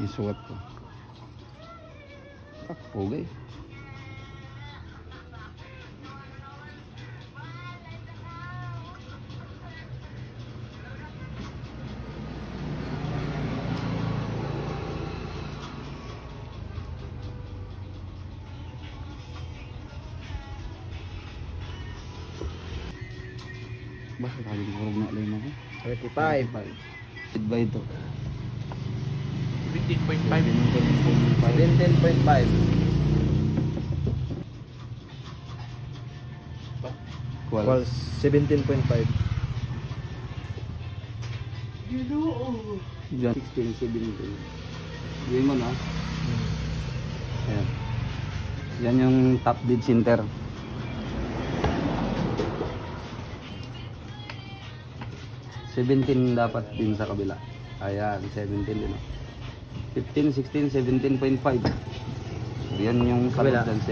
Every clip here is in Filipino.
isuot ko. Okay. Bakit laging kurog na alam ako? 35. Hit ba ito? 15.5. 17.5. 17.5. Well, 17.5. Diyan 16, 17. Gawin mo na. Ayan. Yan yung top dead center. 17 dapat din sa kabila. Ayan, 17 din. 15, 16, 17.5. So, yan yung kabila. 17.5.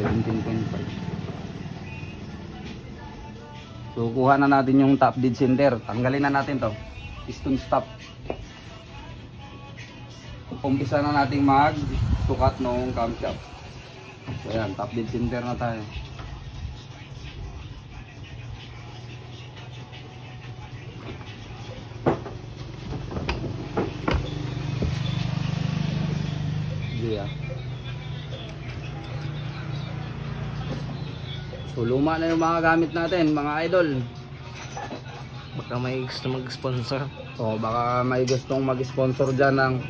So, kuha na natin yung top dead center. Tanggalin na natin to. Piston stop. Umpisa na natin mag-sukat ng camshaft. So, ayan, top dead center na tayo. Yeah. So luma na yung mga gamit natin, mga idol. Baka may gusto mag-sponsor. So baka may gustong mag-sponsor dyan ng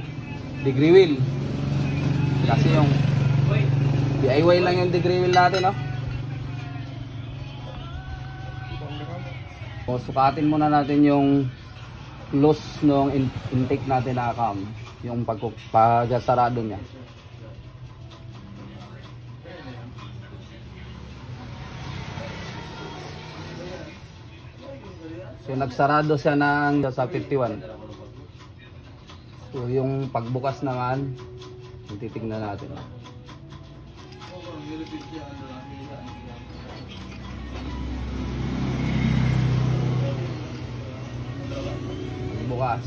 degree wheel. Kasi yung DIY lang yung degree wheel natin, no? So sukatin muna natin yung close ng intake natin na cam, yung pagkasarado niya. So nagsarado siya ng sa 51. So yung pagbukas naman, titignan natin. Bukas.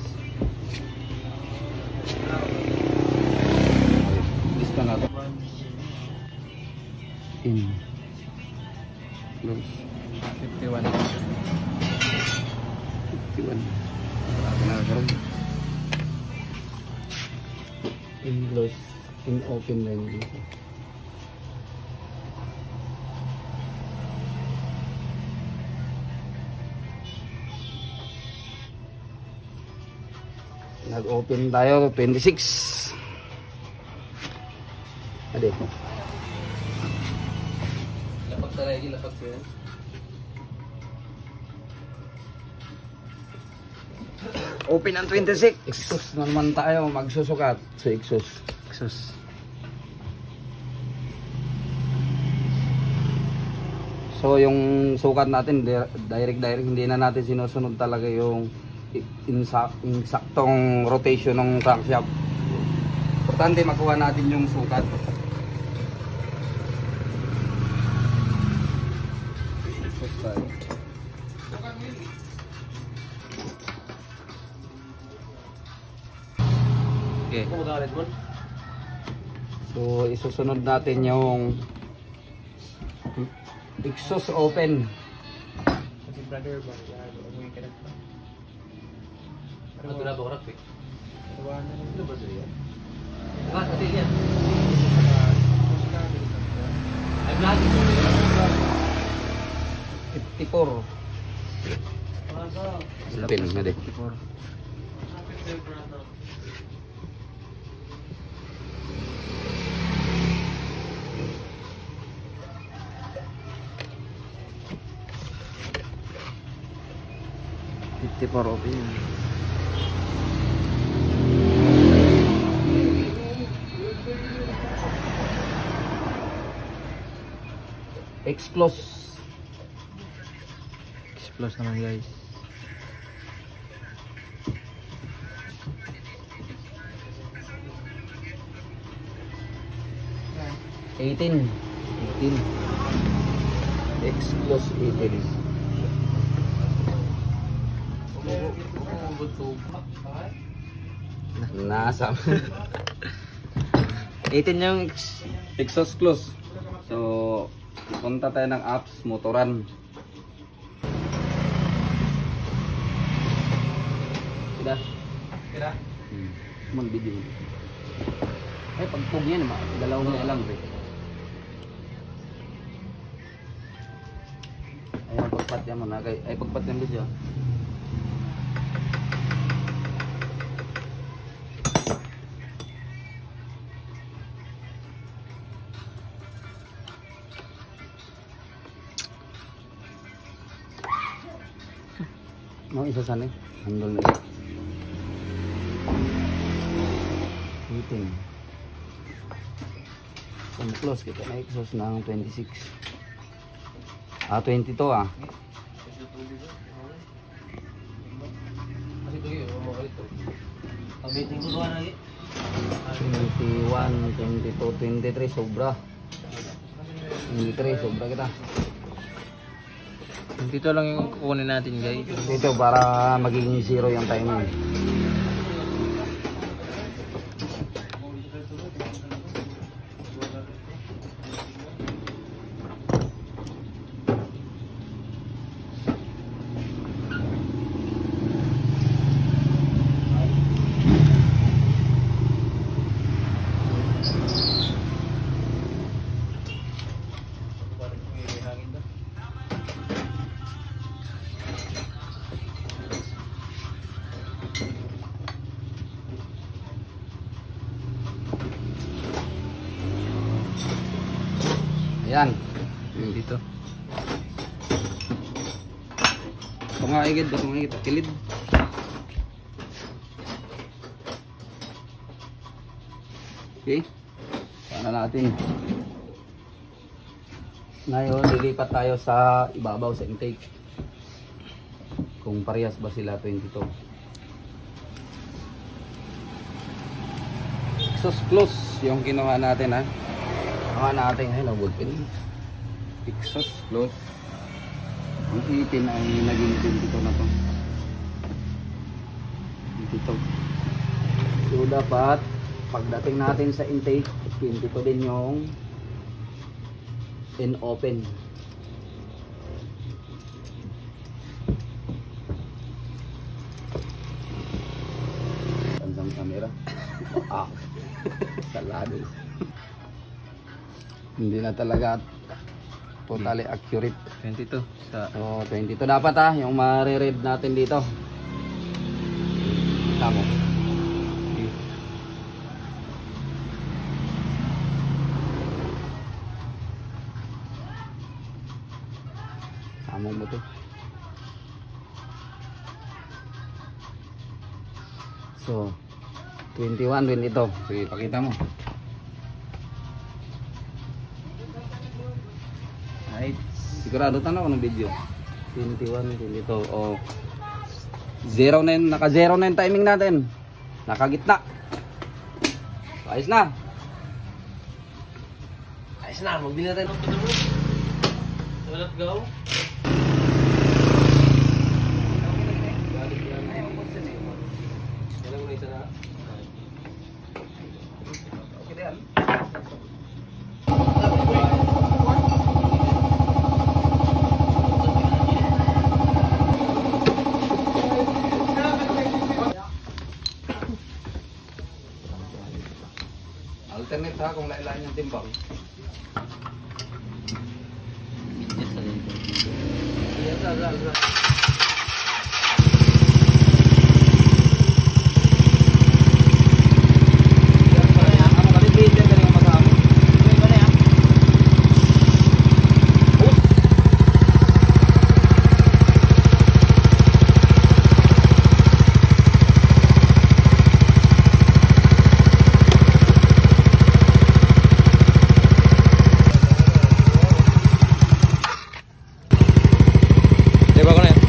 Lista na to. In. Close. 51. 51. Nakakaroon. In close. In open line dito. Nag-open tayo 26. Ade. Lapak tayo lagi, lapak ko yan. Open ang 26. Exhaust na naman tayo magsusukat sa exhaust. So yung sukat natin direct hindi na natin sinusunod talaga yung insaktong rotation ng crankshaft. Importante makuha natin yung sukat. Okay. So isusunod natin yung exhaust open. Brother ba? Ano na ba oras eh? Ano ba ito yan? Ito yan. Ay, vlog ito. 54. Lapin na din. 54 open. X-close naman guys. Eighteen. X-close 18. Nasa. 18 yung Exhaust close. So, punta tayo ng apps, motoran. Kira? Small video. Ay, pagpug yan, dalaw mo alam. Ay, pagpat yan mo na. Ay, pagpat yan video. Mau isa sana handle na meeting kung close kita na exhaust ng 26 22 21, 22, 23 sobra 23 sobra kita. dito lang yung kukunin natin guys. Dito para magiging zero yung timing. Ayan. Dito. Tungaigid, tungaigid, kilid. Okay. Sana natin. Ngayon, lilipat tayo sa ibabaw sa intake. Kung parehas ba sila 22. Exhaust close yung kinuha natin ha. Kinuha natin ayun, bullpen. Exhaust close. Ang itin ay naging 22 na to. 22. So dapat pagdating natin sa intake, 22 din yung in open. Tansang camera. Salado. Hindi na talaga totally accurate. 22 sa So 22 dapat yung mare-read natin dito. Tama. Tama mo to. So 21, 22. Sige, pakita mo. Right. Sigurado tanong ko ng video. 21, 22. Oh. 09, naka 09 timing natin. Nakagitna. So, ayos na. ayos na, magbili natin. So let's go. Alternate ha kung lailan yung timbang. Diba ko na yan?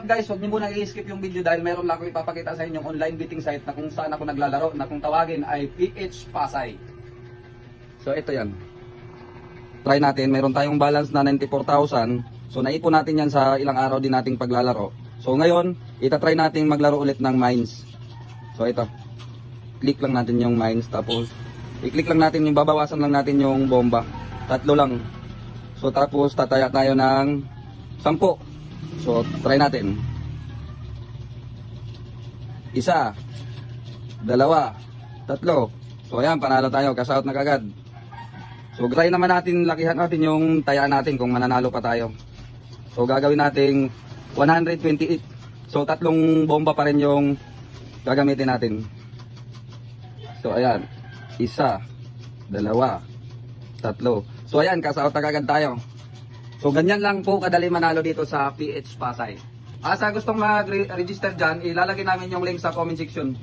guys, huwag niyo muna i-skip yung video dahil meron lang ako ipapakita sa inyong online betting site na kung saan ako naglalaro na kung tawagin ay PH Pasay. So ito yan. Try natin, meron tayong balance na 94,000. So naipon natin yan sa ilang araw din nating paglalaro. So ngayon, itatry natin maglaro ulit ng mines. So ito. Click lang natin yung mines tapos i-click lang natin yung babawasan lang natin yung bomba. 3 lang. So tapos tataya tayo ng 10. So try natin. 1, 2, 3. So ayan, panalo tayo, cash out na kagad. So try naman natin, lakihan natin yung tayaan natin kung mananalo pa tayo. So gagawin nating 128. So 3 bomba pa rin yung gagamitin natin. So ayan, 1, 2, 3. So ayan, cash out na kagad tayo. So ganyan lang po kadali manalo dito sa PH Pasay. Sa gustong mag-register dyan, ilalagay namin yung link sa comment section.